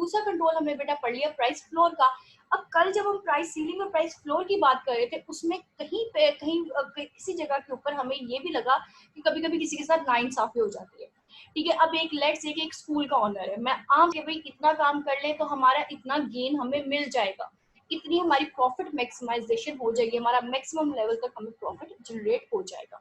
दूसरा कंट्रोल हमने बेटा पढ़ लिया प्राइस फ्लोर का। अब कल जब हम प्राइस सीलिंग और प्राइस फ्लोर की बात कर रहे थे, उसमें कहीं पे कहीं किसी जगह के ऊपर हमें ये भी लगा कि कभी कभी किसी के साथ नाइंसाफी हो जाती है। ठीक है, अब एक लेट्स से कि एक स्कूल का ऑनर है, मैं आम के भाई इतना काम कर ले तो हमारा इतना गेन हमें मिल जाएगा, इतनी हमारी प्रॉफिट मैक्सिमाइजेशन हो जाएगी, हमारा मैक्सिमम लेवल तक हमें प्रॉफिट जनरेट हो जाएगा।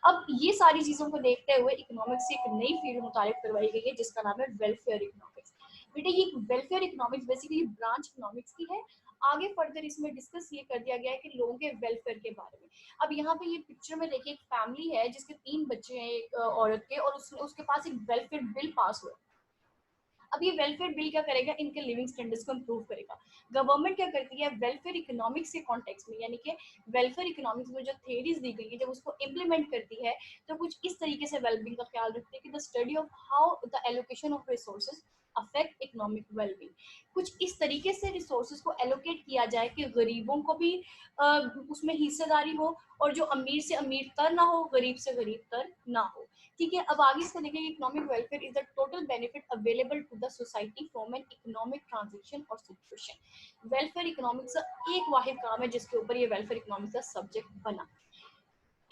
अब ये सारी चीजों को देखते हुए इकोनॉमिक्स से एक नई फील्ड मुतारिफ करवाई गई है जिसका नाम है वेलफेयर इकोनॉमिक्स। बेटा ये welfare economics basically branch economics की है। आगे फर्दर इसमें डिस्कस ये कर दिया गया है कि लोगों के वेलफेयर के बारे में। अब यहाँ पे ये पिक्चर में देखिए एक फैमिली है जिसके 3 बच्चे हैं, एक औरत के, और उसके पास एक वेलफेयर बिल पास हुआ। अब ये वेलफेयर बिल क्या करेगा, इनके लिविंग स्टैंडर्ड्स को इम्प्रूव करेगा। गवर्नमेंट क्या करती है वेलफेयर इकोनॉमिक्स के कॉन्टेक्स्ट में, यानी कि वेलफेयर इकोनॉमिक्स में जो थ्योरीज दी गई है जब उसको इम्प्लीमेंट करती है तो कुछ इस तरीके से वेलबींग का ख्याल रखती है कि the study of how the allocation of resources affect economic wellbeing. कुछ इस तरीके से रिसोर्सेज को एलोकेट किया जाए कि गरीबों को भी उसमें हिस्सेदारी हो, और जो अमीर से अमीर तर ना हो, गरीब से गरीब तर ना हो। ठीक है, अब आगे इसको देखेंगे। Economic welfare is the total benefit available to the society from an economic transaction और सिचुएशन। वेलफेयर इकोनॉमिक्स का एक वाहिद काम है जिसके ऊपर ये वेलफेयर इकोनॉमिक्स का सब्जेक्ट बना।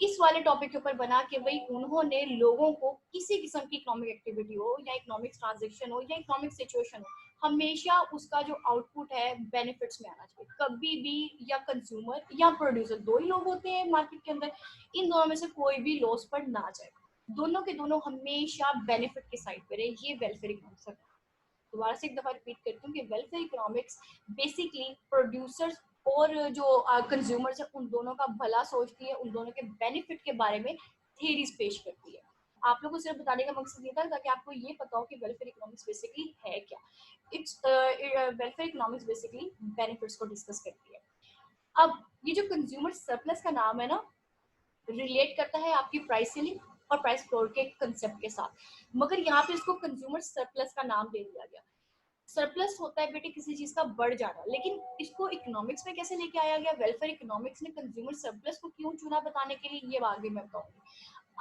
इस वाले टॉपिक के ऊपर बना के भाई उन्होंने लोगों को किसी किस्म की इकोनॉमिक एक्टिविटी हो या इकोनॉमिक ट्रांजेक्शन हो या इकोनॉमिक सिचुएशन हो, हमेशा उसका जो आउटपुट है बेनिफिट्स में आना चाहिए। कभी भी या कंज्यूमर या प्रोड्यूसर, दो ही लोग होते हैं मार्केट के अंदर, इन दोनों में से कोई भी लॉस पर ना जाए, दोनों के दोनों हमेशा बेनिफिट की साइड पर है। ये वेलफेयर इकोनॉमिक्स है। दोबारा से एक दफा रिपीट करती हूँ कि वेलफेयर इकोनॉमिक्स बेसिकली प्रोड्यूसर्स और जो कंज्यूमर्स है उन दोनों का भला सोचती है, उन दोनों के बेनिफिट के बारे में थ्योरीज पेश करती है। आप लोगों को सिर्फ बताने का मकसद ये था ताकि आपको ये पता हो कि वेलफेयर इकोनॉमिक्स बेसिकली है क्या। It's welfare economics basically benefits को डिस्कस करती है। अब ये जो कंज्यूमर सरप्लस का नाम है ना, रिलेट करता है आपकी प्राइस सीलिंग और प्राइस फ्लोर के कंसेप्ट के साथ, मगर यहाँ पे इसको कंज्यूमर सरप्लस का नाम दे दिया गया। सरप्लस होता है बेटे किसी चीज का बढ़ जाना, लेकिन इसको इकोनॉमिक्स में कैसे लेके आया गया, वेलफेयर इकोनॉमिक्स ने कंज्यूमर सरप्लस को क्यों चुना बताने के लिए, ये आगे मैं बताऊंगी।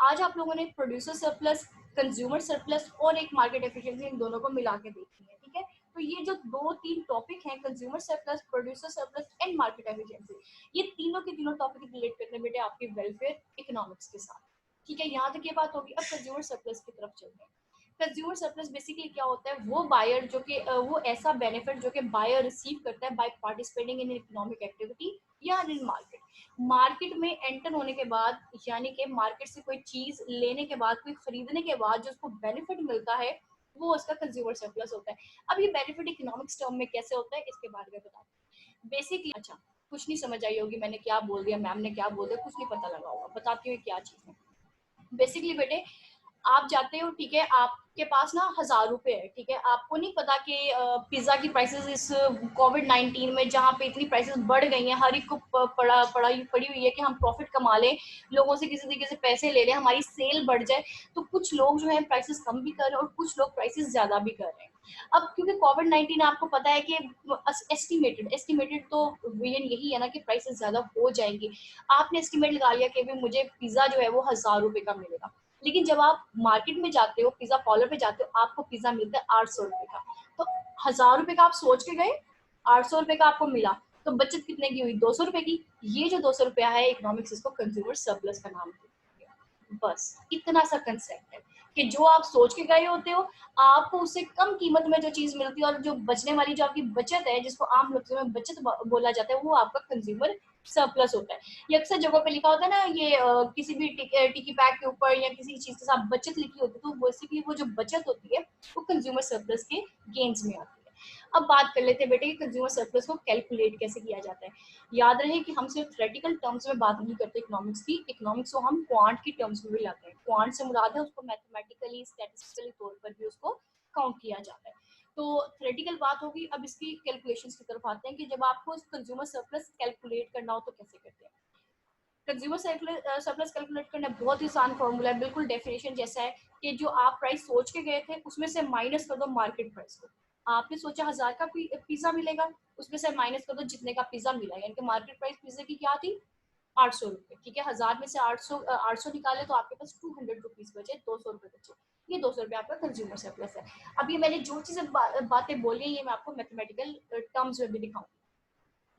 आज आप लोगों ने प्रोड्यूसर सरप्लस, कंज्यूमर सरप्लस और एक मार्केट एफिशिएंसी, इन दोनों को मिला के देखी है। ठीक है, तो ये जो 2-3 टॉपिक हैं, consumer surplus, producer surplus and market efficiency, ये तीनों के तीनों टॉपिक रिलेट करते हैं बेटे आपके वेलफेयर इकोनॉमिक्स के साथ। ठीक है, यहाँ तक ये बात होगी। अब कंज्यूमर सरप्लस की तरफ चलते हैं। कंज्यूमर सरप्लस बेसिकली क्या होता है, वो बायर जो कि वो ऐसा बेनिफिट जो कि बायर रिसीव करता है by participating in economic activity या इन मार्केट। मार्केट में एंटर होने के बाद, यानी कि मार्केट से कोई चीज लेने के बाद, कोई खरीदने के बाद जो उसको बेनिफिट मिलता है, वो उसका कंज्यूमर सरप्लस होता है। अब ये बेनिफिट इकोनॉमिक्स टर्म में कैसे होता है इसके बारे में बताते हैं। बेसिकली अच्छा, कुछ नहीं समझ आई होगी मैंने क्या बोल दिया, मैम ने क्या बोल दिया, कुछ नहीं पता लगा होगा, बताती हूँ क्या चीज है। बेसिकली बेटे आप जाते हो, ठीक है, आपके पास ना 1000 रुपए है, ठीक है, आपको नहीं पता कि पिज्जा की प्राइसेस इस कोविड-19 में जहाँ पे इतनी प्राइसेस बढ़ गई हैं, हर एक को पड़ी हुई है कि हम प्रॉफिट कमा लें, लोगों से किसी तरीके से पैसे ले लें, हमारी सेल बढ़ जाए। तो कुछ लोग जो है प्राइसेस कम भी कर रहे हैं और कुछ लोग प्राइसेस ज्यादा भी कर रहे हैं। अब क्योंकि कोविड-19 आपको पता है कि एस्टिमेटेड तो रीजन यही है ना कि प्राइसेस ज्यादा हो जाएंगी। आपने एस्टिमेट लगा लिया कि भाई मुझे पिज्जा जो है वो 1000 रुपए का मिलेगा, लेकिन जब आप मार्केट में जाते हो, पिज्जा पार्लर पे जाते हो, आपको पिज्जा मिलता है 800 रुपए का। तो 1000 रुपए का आप सोच के गए, 800 रुपए का आपको मिला, तो बचत कितने की हुई, 200 रुपए की। ये जो 200 रुपया है, इकोनॉमिक्स इसको कंज्यूमर सरप्लस का नाम दिया गया। बस इतना सा कंसेप्ट है कि जो आप सोच के गए होते हो, आपको उससे कम कीमत में जो चीज मिलती है, और जो बचने वाली जो आपकी बचत है, जिसको आम लफ्जों में बचत बोला जाता है, वो आपका कंज्यूमर सरप्लस होता है। ये अक्सर जगहों पे लिखा होता है ना, ये किसी भी टिकी पैक के ऊपर या किसी चीज के साथ बचत लिखी होती है, तो बेसिकली वो जो बचत होती है वो कंज्यूमर सरप्लस के गेन्स में आती है। अब बात कर लेते हैं बेटे कि कंज्यूमर सरप्लस को कैलकुलेट कैसे किया जाता है। याद रहे कि हम सिर्फ थ्योरेटिकल टर्म्स में बात नहीं करते इकोनॉमिक्स की, इकोनॉमिक्स को हम क्वांट की टर्म्स में भी लाते हैं। क्वांट से मुराद है उसको मैथमेटिकली, स्टैटिस्टिकली तौर पर भी उसको काउंट किया जाता है। तो थ्योरेटिकल बात होगी। अब इसकी कैलकुलेशंस की तरफ आते हैं कि जब आपको कंज्यूमर सरप्लस कैलकुलेट करना हो तो कैसे करते हैं। कंज्यूमर सरप्लस कैलकुलेट करना बहुत ही आसान फॉर्मूला है, बिल्कुल डेफिनेशन जैसा है कि जो आप प्राइस सोच के गए थे उसमें से माइनस कर दो मार्केट प्राइस को। आपने सोचा 1000 का पिज्जा मिलेगा, उसमें से माइनस कर दो जितने का पिज्जा मिला, यानी कि मार्केट प्राइस पिज्जा की क्या थी, 800 रुपए। ठीक है, 1000 में से 800 निकाले तो आपके पास 200 रुपीज बचे, 200 रुपए बचे। ये 200 रुपये आपका कंज्यूमर सरप्लस है। अब ये मैंने जो चीजें बातें बोली ये मैं आपको मैथमेटिकल टर्म्स में भी दिखाऊंगी।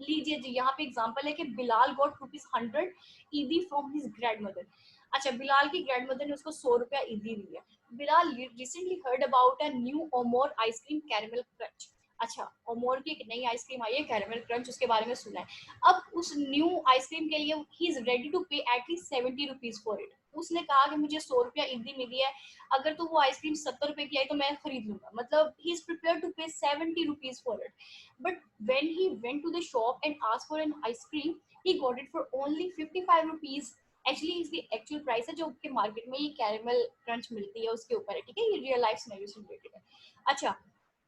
लीजिए जी, यहाँ पे एग्जांपल है कि बिलाल गॉट ₹100 ईदी फ्रॉम हिज ग्रैंड मदर। अच्छा, बिलाल की ग्रैंड मदर ने उसको 100 रुपया ईदी दी है। Bilal recently heard about a new Omore ice cream caramel crunch. अच्छा, ओमोर की एक नई आइसक्रीम आई है कैरमल क्रंच, उसके बारे में सुना है। अब उस न्यू आइसक्रीम के लिए ही इज रेडी टू पे एटलीस्ट 70 रुपीज फॉर इट। उसने कहा कि मुझे 100 रुपया ईदी मिली है, अगर तो वो आइसक्रीम 70 रुपए की आई तो मैं खरीद लूंगा। मतलब ही इज प्रिपेयर टू पे 70 rupees for it. But when he went to the shop and asked for an ice cream, he got it for only 55 rupees. Actually इसकी एक्चुअल प्राइस है जो के मार्केट में ये कैरेमल क्रंच मिलती है उसके ऊपर है, ठीक है, ये रियल लाइफ सिनेरियो से रिलेटेड है। अच्छा,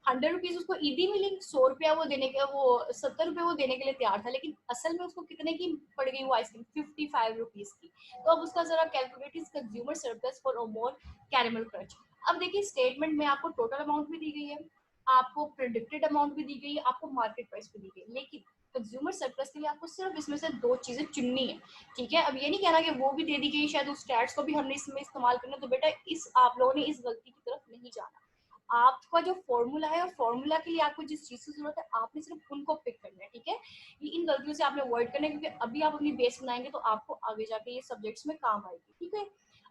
100 रुपीज उसको ईदी मिली, 100 रुपया वो देने के, वो 70 रुपये वो देने के लिए तैयार था, लेकिन असल में उसको कितने की पड़ गई वो आइसक्रीम? 55 रुपीज की। तो अब उसका जरा calculate is consumer surplus for more caramel crunch. अब देखिए स्टेटमेंट में आपको टोटल अमाउंट भी दी गई है, आपको प्रिडिक्टेड अमाउंट भी दी गई है, आपको मार्केट प्राइस भी दी गई है, लेकिन कंज्यूमर सरप्लस के लिए आपको सिर्फ इसमें से 2 चीजें चुननी है, ठीक है। अब ये नहीं कहना कि वो भी दे दी गई शायद उस स्टैट्स को भी हमने इसमें इस्तेमाल करना, तो बेटा इस आप लोगों ने इस गलती की तरफ नहीं जाना। आपका जो फॉर्मूला है और फॉर्मूला के लिए आपको जिस चीज की जरूरत है आपने सिर्फ उनको पिक करना है, ठीक है। ये इन गलतियों से आपने अवॉइड करना है, क्योंकि अभी आप अपनी बेस बनाएंगे तो आपको आगे जाके ये सब्जेक्ट्स में काम आएगी, ठीक है।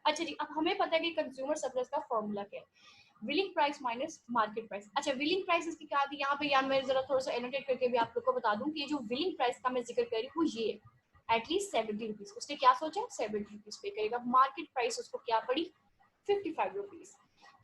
अच्छा जी, अब हमें पता है कि कंज्यूमर सरप्लस का फॉर्मूला क्या है। Willing price minus market price. अच्छा, विलिंग प्राइस इसकी क्या थी यहाँ पे, यार मैं जरा थोड़ा सा एनोटेट करके भी आप लोग को बता दूं कि जो विलिंग प्राइस का मैं जिक्र कर रही हूँ ये एटलीस्ट 70 रुपीज। उसने क्या सोचा, 70 रुपीज पे करेगा। मार्केट प्राइस उसको क्या पड़ी, 55 रुपीज।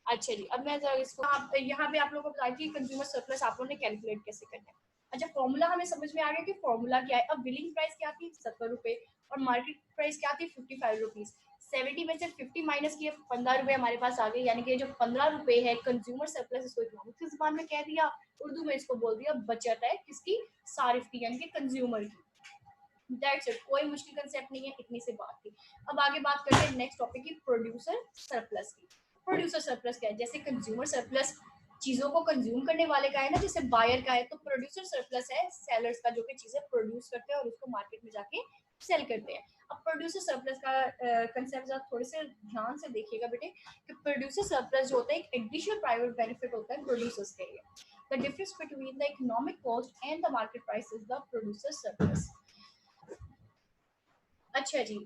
अच्छा जी, अब मैं जरा इसको आप यहाँ पे आप लोगों को बताया कि कंज्यूमर सरप्लस आप लोगों ने कैलकुलेट कैसे करना है। अच्छा, फॉर्मूला हमें समझ में आ गया कि फॉर्मूला क्या है। अब बिलिंग प्राइस क्या थी, 70 रुपए, और मार्केट प्राइस क्या थी, 55 रुपीज। 70 में से 50 माइनस किए, 15 रुपए हमारे पास आ गए, यानी कि जो 15 रुपए है कंज्यूमर सरप्लस, इसको इकोनॉमिक्स की जुबान में कह दिया, उर्दू में इसको बोल दिया बचत है किसकी, सारिफ की, यानी कि कंज्यूमर की। दैट्स इट, कोई मुश्किल कंसेप्ट नहीं है, इतनी सी बात थी। अब आगे बात करते हैं नेक्स्ट टॉपिक की, प्रोड्यूसर सरप्लस की। प्रोड्यूसर सरप्लस क्या है, जैसे कंज्यूमर सरप्लस चीजों को कंज्यूम करने वाले का है ना, जैसे बायर का है, तो प्रोड्यूसर सरप्लस है सेलर्स का, जो कि चीजें प्रोड्यूस करते हैं और उसको मार्केट में जाके सेल करते हैं। अब प्रोड्यूसर सरप्लस का कंसेप्ट आप थोड़े से ध्यान से देखिएगा बेटे, कि प्रोड्यूसर सरप्लस जो होता है एक एडिशनल प्राइवेट बेनिफिट होता है प्रोड्यूसर्स के लिए। The difference between the economic cost and the market price is the producer surplus. अच्छा जी,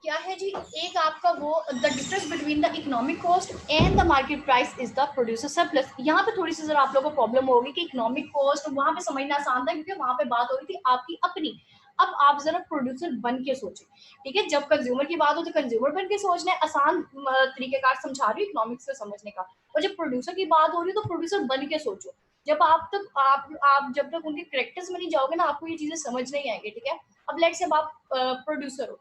क्या है जी, एक आपका वो the difference between the economic cost and the market price is the producer surplus. यहाँ पे थोड़ी सी जरा आप लोगों को प्रॉब्लम होगी कि इकोनॉमिक कॉस्ट वहां पे समझना आसान था क्योंकि वहां पे बात हो रही थी आपकी अपनी। अब आप जरा प्रोड्यूसर बन के सोचें, ठीक है। जब कंज्यूमर की बात हो तो कंज्यूमर बन के सोचना है, आसान तरीकेकार समझा रही हूँ इकोनॉमिक्स को समझने का। और जब प्रोड्यूसर की बात हो रही है तो प्रोड्यूसर बन के सोचो। जब आप जब तक उनके करेक्टर्स में नहीं जाओगे ना, आपको ये चीजें समझ नहीं आएंगी, ठीक है। अब लेट्स से आप प्रोड्यूसर हो,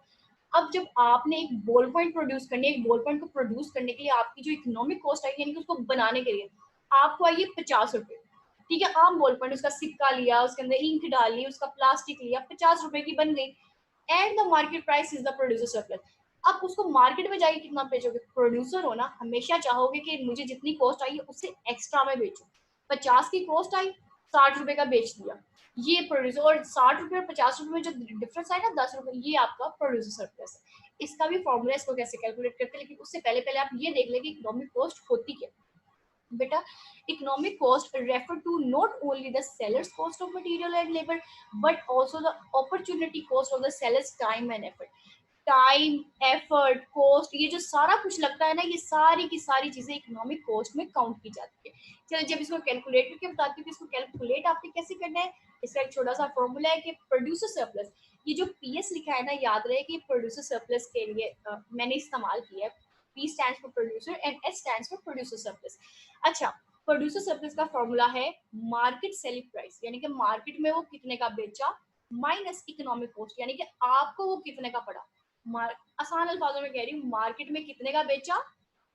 अब जब आपने एक बॉल पॉइंट प्रोड्यूस करनी है, एक बॉल पॉइंट को प्रोड्यूस करने के लिए आपकी जो इकोनॉमिक कॉस्ट आई, यानी कि उसको बनाने के लिए आपको आई है 50 रुपए, ठीक है। आम बॉल पॉइंट, उसका सिक्का लिया, उसके अंदर इंक डाली, उसका प्लास्टिक लिया, 50 रुपए की बन गई। And the market price is the producer surplus. अब उसको मार्केट में जाके कितना बेचोगे? प्रोड्यूसर हो ना, हमेशा चाहोगे कि मुझे जितनी कॉस्ट आई है उससे एक्स्ट्रा में बेचो। 50 की कॉस्ट आई, 60 रुपए का बेच दिया, ये प्रोड्यूसर। और 60 रुपए और 50 रुपए में जो डिफरेंस है ना, 10 रुपए, ये आपका प्रोड्यूसर सरप्लस है। इसका भी फॉर्मूला, इसको कैसे कैलकुलेट करते हैं, लेकिन उससे पहले पहले आप ये देख लें कि इकोनॉमिक कॉस्ट होती क्या बेटा। Economic cost refer to not only the seller's cost of material and labour but also the opportunity cost of the seller's time and effort. Time, effort, cost, ये जो सारा कुछ लगता है ना, ये सारी की सारी चीजें इकोनॉमिक कॉस्ट में काउंट की जाती है। चलो जब इसको कैलकुलेट करके बताती हूँ कि इसको कैलकुलेट आपने कैसे करना है। इसका एक छोटा सा फॉर्मूला है कि प्रोड्यूसर सरप्लस, ये जो पीएस लिखा है ना, याद रहे कि प्रोड्यूसर सरप्लस के लिए मैंने इस्तेमाल किया है। P stands for producer and S stands for producer surplus. अच्छा, प्रोड्यूसर सरप्लस का फॉर्मूला है मार्केट सेलिंग प्राइस, यानी कि मार्केट में वो कितने का बेचा, माइनस इकोनॉमिक कॉस्ट, यानी कि आपको वो कितने का पड़ा। आसान अल्फाजों में कह रही हूँ, मार्केट में कितने का बेचा,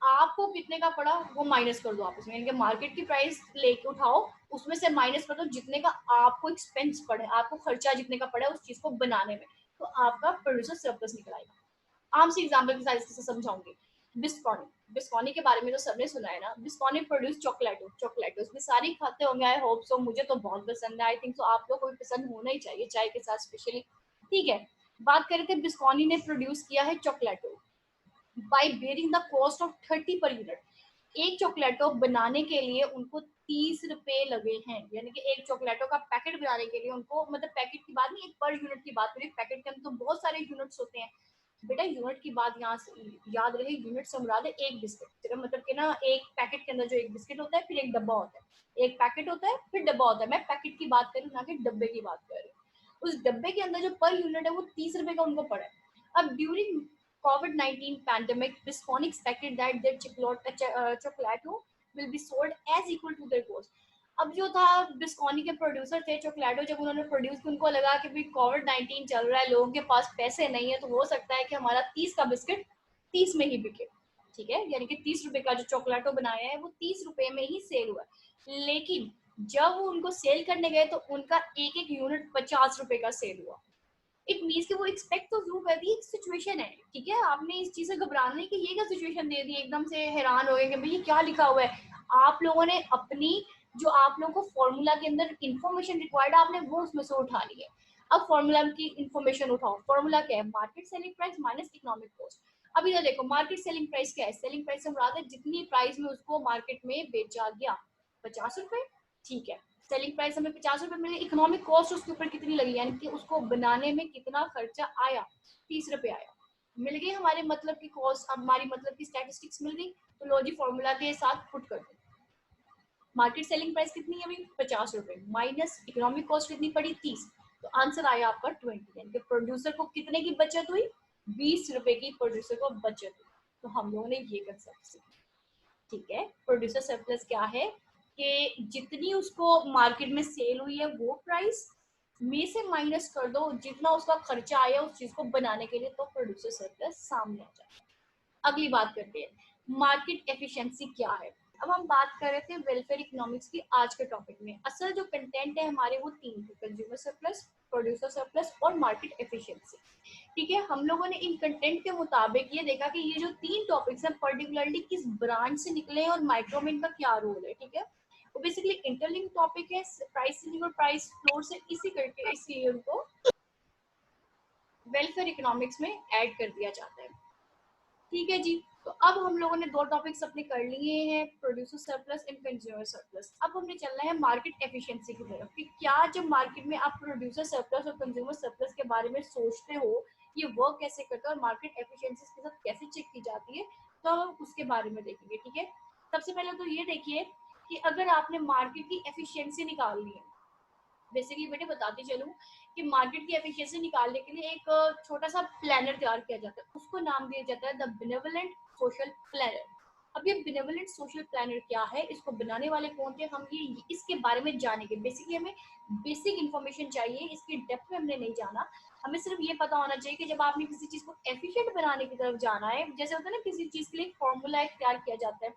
आपको कितने का पड़ा, वो माइनस कर दो आपस में, यानी कि मार्केट की प्राइस लेके उठाओ, उसमें से माइनस कर दो जितने का आपको एक्सपेंस पड़े, आपको खर्चा जितने का पड़ा उस चीज को बनाने में, तो आपका प्रोड्यूसर सरप्लस निकल आएगा। आम सी एग्जांपल के साथ इससे समझाऊंगी। बिस्कॉनी, बिस्कॉनी के बारे में तो सबने सुना है ना। बिस्कॉनी प्रोड्यूस चॉकलेटो, चॉकलेटो उसमें सारी खाते होंगे, आई होप सो। मुझे तो बहुत पसंद है, आई थिंक सो आप लोग को भी पसंद होना ही चाहिए, चाय के साथ स्पेशली, ठीक है। बात करें थे, बिस्कॉनी ने प्रोड्यूस किया है chocolates by bearing the cost of 30 per unit. एक चॉकलेटो बनाने के लिए उनको 30 रुपए लगे हैं, यानी कि एक चॉकलेटो का पैकेट बनाने के लिए उनको, मतलब पैकेट की बात नहीं, एक पर यूनिट की बात करें, पैकेट के अंदर तो बहुत सारे यूनिट्स होते हैं बेटा। यूनिट की बात यहाँ से याद रहे, यूनिट से मुराद है एक बिस्किट, सिर्फ मतलब कि ना एक पैकेट के अंदर जो एक बिस्किट होता है, फिर एक डब्बा होता है, एक पैकेट होता है फिर डब्बा होता है। मैं पैकेट की बात करूँ ना कि डब्बे की बात कर रही हूँ। उस डब्बे के अंदर जो पर यूनिट है वो 30 रुपए का उनको पड़ा है। अब during COVID-19 pandemic, Biscone expected that their chocolato will be sold as equal to their cost. अब जो था बिस्कॉनी के प्रोड्यूसर थे चॉकलेटो, जब उन्होंने प्रोड्यूस किया उनको लगा कि भाई COVID-19 चल रहा है, लोगों के पास पैसे नहीं है, तो हो सकता है कि हमारा 30 का बिस्किट 30 में ही बिके। ठीक है, यानी कि 30 रुपए का जो चॉकलेटो बनाया है वो 30 रुपए में ही सेल हुआ। लेकिन जब वो उनको सेल करने गए तो उनका एक एक यूनिट 50 रुपए का सेल हुआ। इट मीन्स कि वो एक्सपेक्ट तो जरूर कर रही, एक सिचुएशन है, ठीक है, आपने इस चीज से घबराने की ये क्या सिचुएशन दे दी, एकदम से हैरान हो गए कि भाई ये क्या लिखा हुआ है। आप लोगों ने अपनी, जो आप लोगों को फॉर्मूला के अंदर इंफॉर्मेशन रिक्वायर्ड आपने वो उसमें से उठा ली है। अब फॉर्मूला की इंफॉर्मेशन उठाओ। फॉर्मूला क्या है? Market selling price minus economic cost. अब इधर देखो, मार्केट सेलिंग प्राइस क्या है? सेलिंग प्राइस से मुराद है जितनी प्राइस में उसको मार्केट में बेचा गया, 50 रुपए। ठीक है, सेलिंग प्राइस हमें 50 रुपए मिले। इकोनॉमिक कॉस्ट उसके ऊपर कितनी लगी, यानी कि उसको बनाने में कितना खर्चा आया, 30 रुपए आया। मिल गई हमारे मतलब की कॉस्ट, अब हमारी मतलब की स्टैटिस्टिक्स मिल गई। तो लो जी, फॉर्मूला के साथ पुट कर दो। मार्केट सेलिंग प्राइस कितनी है अभी? 50 रुपए, माइनस इकोनॉमिक कॉस्ट कितनी पड़ी? 30। तो आंसर आया आपका 20, यानी कि प्रोड्यूसर को कितने की बचत हुई? 20 रुपए की प्रोड्यूसर को बचत हुई। तो हम लोगों ने ये कंसेप्ट सीखा। ठीक है, प्रोड्यूसर सरप्लस क्या है कि जितनी उसको मार्केट में सेल हुई है वो प्राइस में से माइनस कर दो जितना उसका खर्चा आया उस चीज को बनाने के लिए, तो प्रोड्यूसर सरप्लस सामने आ जाता है। अगली बात करते हैं, मार्केट एफिशिएंसी क्या है। अब हम बात कर रहे थे वेलफेयर इकोनॉमिक्स की आज के टॉपिक में। असल जो कंटेंट है हमारे वो तीन थे, कंज्यूमर सरप्लस, प्रोड्यूसर सरप्लस और मार्केट एफिशिएंसी। ठीक है, हम लोगों ने इन कंटेंट के मुताबिक ये देखा कि ये जो तीन टॉपिक्स हैं पर्टिकुलरली किस ब्रांच से निकले हैं और माइक्रो में इनका क्या रोल है। ठीक है, वो बेसिकली इंटरलिंक टॉपिक है, प्राइस सीलिंग और प्राइस फ्लोर से इसी करके इसी उनको वेलफेयर इकोनॉमिक्स में ऐड कर दिया जाता है। ठीक है जी, तो अब हम लोगों ने दो टॉपिक्स अपने कर लिए हैं, producer surplus and consumer surplus. अब हमने चलना है मार्केट एफिशिएंसी की तरफ कि क्या जब मार्केट में आप प्रोड्यूसर सरप्लस और कंज्यूमर सरप्लस के बारे में सोचते हो, ये वर्क कैसे करता है और मार्केट एफिशिएंसी के साथ कैसे चेक की जाती है, तो हम उसके बारे में देखेंगे। ठीक है, सबसे पहले तो ये देखिए कि अगर आपने मार्केट की एफिशिएंसी निकालनी है, बेसिकली बेटे बताती चलूं कि मार्केट की एफिशिएंसी निकालने के लिए एक छोटा सा प्लानर तैयार किया जाता है, उसको नाम दिया जाता है द बेनेवोलेंट सोशल प्लानर। अब ये बेनेवोलेंट सोशल प्लानर क्या है, इसको बनाने वाले कौन थे, हम ये इसके बारे में जानेंगे। बेसिकली हमें बेसिक इन्फॉर्मेशन चाहिए, इसकी डेप्थ में हमने नहीं जाना। हमें सिर्फ ये पता होना चाहिए कि जब आपने किसी चीज को एफिशिएंट बनाने की तरफ जाना है, जैसे होता है ना किसी चीज के लिए फॉर्मूला एक तैयार किया जाता है,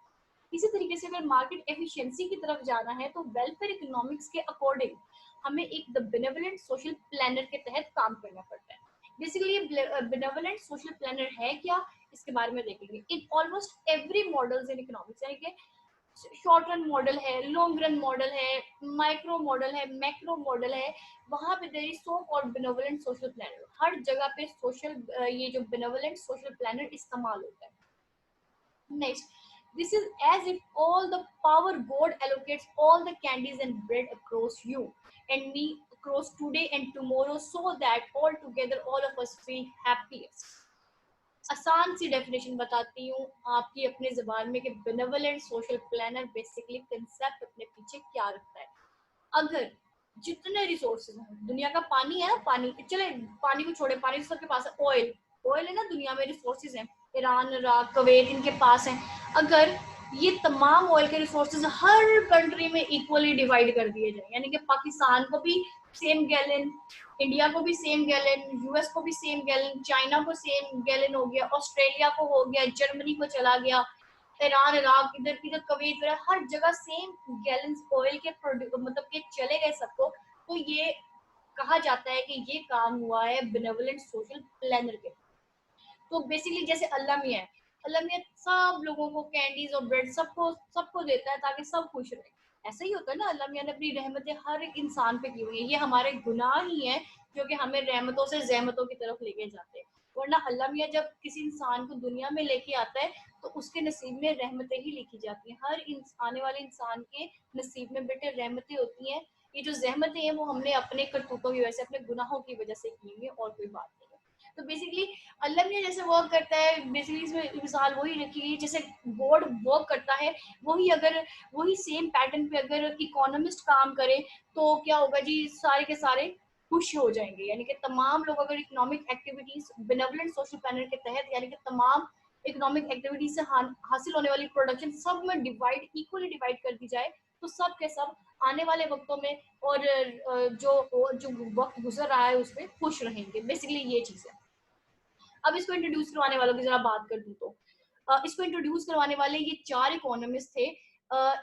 इसी तरीके से अगर मार्केट एफिशिएंसी की तरफ जाना है तो वेलफेयर इकोनॉमिक्स के अकॉर्डिंग हमें एक द बेनेवोलेंट सोशल प्लानर के तहत काम करना पड़ता है। बेसिकली बेनेवोलेंट सोशल प्लानर है क्या, इसके बारे में देखेंगे। In almost every models in economics, यानी कि शॉर्ट रन मॉडल है, लॉन्ग रन मॉडल है, माइक्रो मॉडल है, मैक्रो मॉडल है, वहां पे there is so called benevolent social planner. हर जगह पे सोशल ये जो बेनेवोलेंट सोशल प्लानर इस्तेमाल होता है। Next, this is as if all the power God allocates all the candies and bread across you and me, across today and tomorrow, so that all together all of us feel happiest. आसान सी definition बताती हूँ आपकी अपने जबान में कि benevolent social planner basically concept अपने पीछे क्या रखता है। अगर जितने रिसोर्सेज हैं, दुनिया का पानी है ना, पानी चले, पानी को छोड़े, पानी तो सबके पास है, ऑयल, ऑयल है ना, दुनिया में रिसोर्सेज हैं, ईरान, इराक, कुवैत, इनके पास हैं। अगर ये तमाम ऑयल के रिसोर्सेज हर कंट्री में इक्वली डिवाइड कर दिए जाए, यानी कि पाकिस्तान को भी सेम गैलन, इंडिया को भी सेम गैलन, यूएस को भी सेम गैलन, चाइना को सेम गैलन हो गया, ऑस्ट्रेलिया को हो गया, जर्मनी को चला गया, ईरान, इराक, इधर इधर कुवैत वगैरह, हर जगह सेम गैलन ऑयल के मतलब के चले गए सबको, तो ये कहा जाता है कि ये काम हुआ है बेनेवोलेंट सोशल प्लानर के। तो बेसिकली जैसे अल्लाह मियाँ है, अल्लाह मियाँ सब लोगों को कैंडीज और ब्रेड सबको सबको देता है ताकि सब खुश रहे। ऐसा ही होता है ना, अल्लाह मियाँ ने अपनी रहमतें हर एक इंसान पे की हुई है, ये हमारे गुनाह ही है जो कि हमें रहमतों से जहमतों की तरफ लेके जाते हैं। वरना अल्लाह मियाँ जब किसी इंसान को दुनिया में लेके आता है तो उसके नसीब में रहमतें ही लिखी जाती हैं। हर आने वाले इंसान के नसीब में बेटे रहमतें होती हैं। ये जो जहमतें हैं वो हमने अपने करतूतों की वजह से, अपने गुनाहों की वजह से की हुई है, और कोई बात नहीं है। तो बेसिकली अल्लाह मियाँ जैसे वर्क करता है, बेसिकली इसमें मिसाल वही रखी गई जैसे बोर्ड वर्क करता है, वही सेम पैटर्न पे अगर इकोनॉमिस्ट काम करे तो क्या होगा जी, सारे के सारे खुश हो जाएंगे। यानी कि तमाम लोग अगर economic activities benevolent social planner के तहत, यानी कि तमाम इकोनॉमिक एक्टिविटीज से हासिल होने वाली प्रोडक्शन सब में इक्वली डिवाइड कर दी जाए, तो सब के सब आने वाले वक्तों में और जो वक्त गुजर रहा है उसमें खुश रहेंगे। बेसिकली ये चीज है। अब इसको इंट्रोड्यूस करवाने वालों की जरा बात कर दूं तो इसको इंट्रोड्यूस करवाने वाले ये 4 इकोनॉमिस्ट थे।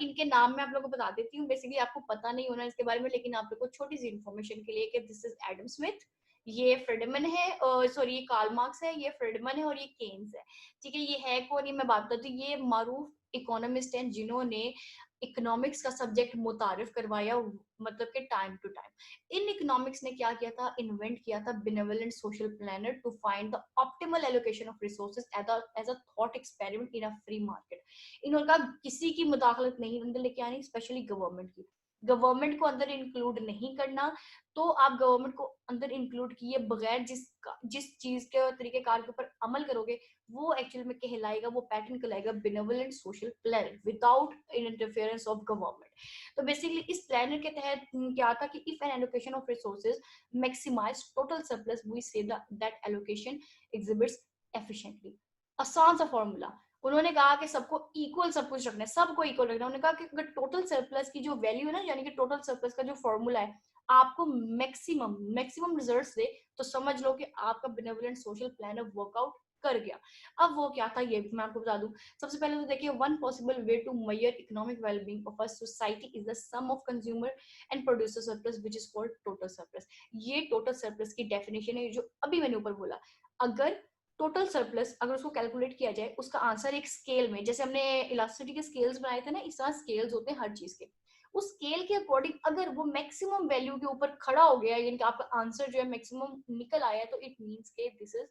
इनके नाम मैं आप लोगों को बता देती हूँ, बेसिकली आपको पता नहीं होना इसके बारे में, लेकिन आप लोगों को छोटी सी इन्फॉर्मेशन के लिए कि दिस इज एडम स्मिथ, ये फ्रीडमन है, सॉरी ये कार्ल मार्क्स है, ये फ्रीडमन है और ये केन्स है। ठीक है, ये है कौन, ये मैं बात करती हूँ। ये मारूफ इकोनॉमिस्ट हैं जिन्होंने इकोनॉमिक्स का सब्जेक्ट मुतारिफ करवाया, मतलब कि टाइम टू टाइम। इन इकोनॉमिक्स ने क्या किया था, इन्वेंट किया था benevolent social planner to find the optimal allocation of resources as a thought experiment in a free market. इन्होंने कहा किसी की मुदाखलत नहीं अंदर लेके आनी, स्पेशली गवर्नमेंट की। गवर्नमेंट को अंदर इंक्लूड नहीं करना। तो आप गवर्नमेंट को अंदर इंक्लूड किए बगैर जिस चीज के तरीकेकार के ऊपर अमल करोगे वो एक्चुअली में कहलाएगा, वो पैटर्न कहलाएगा benevolent social planner without interference of government. तो बेसिकली इस प्लानर के तहत क्या था कि if an allocation of resources maximize total surplus we say that allocation exhibits efficiently. आसान सा फॉर्मूला। उन्होंने कहा कि सबको इक्वल सब कुछ रखना है, सबको इक्वल रखना है। उन्होंने कहा कि अगर टोटल सरप्लस की जो वैल्यू है ना, यानी कि टोटल सरप्लस का जो फॉर्मूला है आपको मैक्सिमम रिजल्ट्स दे, तो समझ लो कि आपका बेनेवलेंट सोशल प्लानर वर्कआउट कर गया। अब वो क्या था ये भी मैं आपको बता दूं। सबसे पहले तो देखिए, one possible way to measure economic wellbeing of a society is the sum of consumer and producer surplus which is called total surplus. ये टोटल सरप्लस की डेफिनेशन है जो अभी मैंने ऊपर बोला। अगर टोटल सरप्लस अगर उसको कैलकुलेट किया जाए, उसका आंसर एक स्केल में, जैसे हमने इलास्टिसिटी के स्केल्स बनाए थे ना, इस तरह स्केल्स होते हैं हर चीज के, उस स्केल के अकॉर्डिंग अगर वो मैक्सिमम वैल्यू के ऊपर खड़ा हो गया, यानी कि आपका आंसर जो है मैक्सिमम निकल आया, तो इट मींस के दिस इज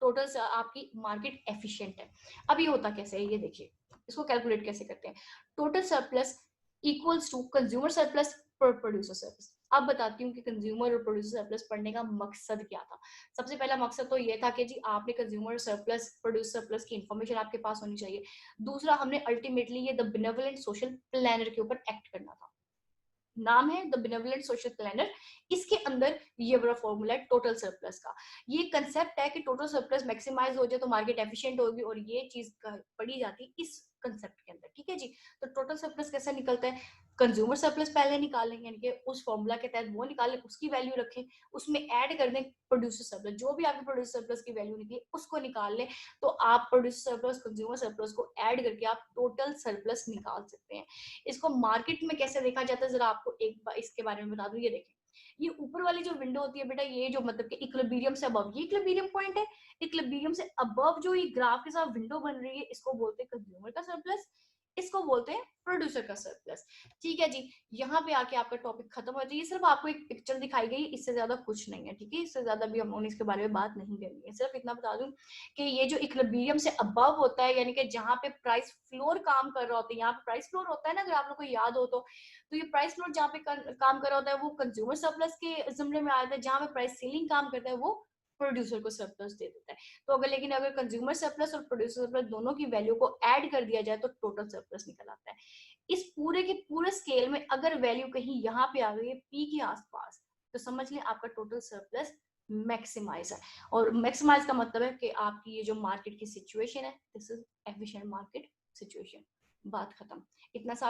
टोटल आपकी मार्केट एफिशिएंट है। अब ये होता कैसे है, ये देखिए इसको कैलकुलेट कैसे करते हैं। Total surplus equals to consumer surplus plus producer surplus. अब बताती हूँ कि कंज्यूमर और प्रोड्यूसर सरप्लस पढ़ने का मकसद क्या था। सबसे पहला मकसद तो ये था कि जी आपने कंज्यूमर सरप्लस प्रोड्यूसर सरप्लस की इंफॉर्मेशन आपके पास होनी चाहिए। दूसरा, हमने अल्टीमेटली ये द बेनेवलेंट सोशल प्लानर के ऊपर एक्ट करना था। नाम है द बेनेवलेंट सोशल प्लानर। इसके अंदर ये बड़ा फॉर्मूला है टोटल सरप्लस का। ये कंसेप्ट है कि टोटल सरप्लस मैक्सिमाइज हो जाए तो मार्केट एफिशिएंट होगी, और ये चीज पढ़ी जाती है इस कंसेप्ट के अंदर। ठीक है जी। तो टोटल सरप्लस कैसे निकलता है, कंज्यूमर सरप्लस पहले निकालें, यानी कि उस फॉर्मूला के तहत वो निकालें, उसकी वैल्यू रखें, उसमें ऐड कर दें प्रोड्यूसर सरप्लस, जो भी आपके प्रोड्यूसर सरप्लस की वैल्यू निकली उसको निकाल लें, तो आप प्रोड्यूसर सरप्लस कंज्यूमर सरप्लस को ऐड करके आप टोटल सरप्लस निकाल सकते हैं। इसको मार्केट में कैसे देखा जाता है, जरा आपको एक बार इसके बारे में बता दूं। ये देखें, ये ऊपर वाली जो विंडो होती है बेटा, ये जो मतलब कि इक्विलिब्रियम से अबव, ये इक्विलिब्रियम पॉइंट है। इक्विलिब्रियम से अबव जो ये ग्राफ के साथ विंडो बन रही है, इसको बोलते हैं कंज्यूमर का सरप्लस, इसको बोलते हैं प्रोड्यूसर का सरप्लस। ठीक है जी। यहाँ पे आके आपका टॉपिक खत्म हो जाए। ये सिर्फ आपको एक पिक्चर दिखाई गई, इससे ज्यादा कुछ नहीं है। ठीक है, इससे ज्यादा भी हमने इसके बारे में बात नहीं करनी है। सिर्फ इतना बता दूं कि ये जो इक्विलिब्रियम से अबव होता है, यानी कि जहाँ पे प्राइस फ्लोर काम कर रहा होता है, यहाँ पे प्राइस फ्लोर होता है ना, अगर आप लोग को याद हो तो ये प्राइस फ्लोर जहाँ पे काम कर रहा होता है वो कंज्यूमर सरप्लस के जिम्मे में आता है। जहाँ पे प्राइस सीलिंग काम करता है वो प्रोड्यूसर को सरप्लस दे देता है। तो अगर कंज्यूमर सरप्लस और प्रोड्यूसर सरप्लस दोनों की वैल्यू को ऐड कर दिया जाए तो टोटल सरप्लस निकल आता है। इस पूरे के पूरे स्केल में अगर वैल्यू कहीं यहाँ पे आ गई है पी के आसपास, तो समझ लें आपका टोटल सरप्लस मैक्सिमाइज है। और मैक्सिमाइज का मतलब है कि आपकी ये जो मार्केट की सिचुएशन है, this is efficient market situation. बात खत्म। इतना सा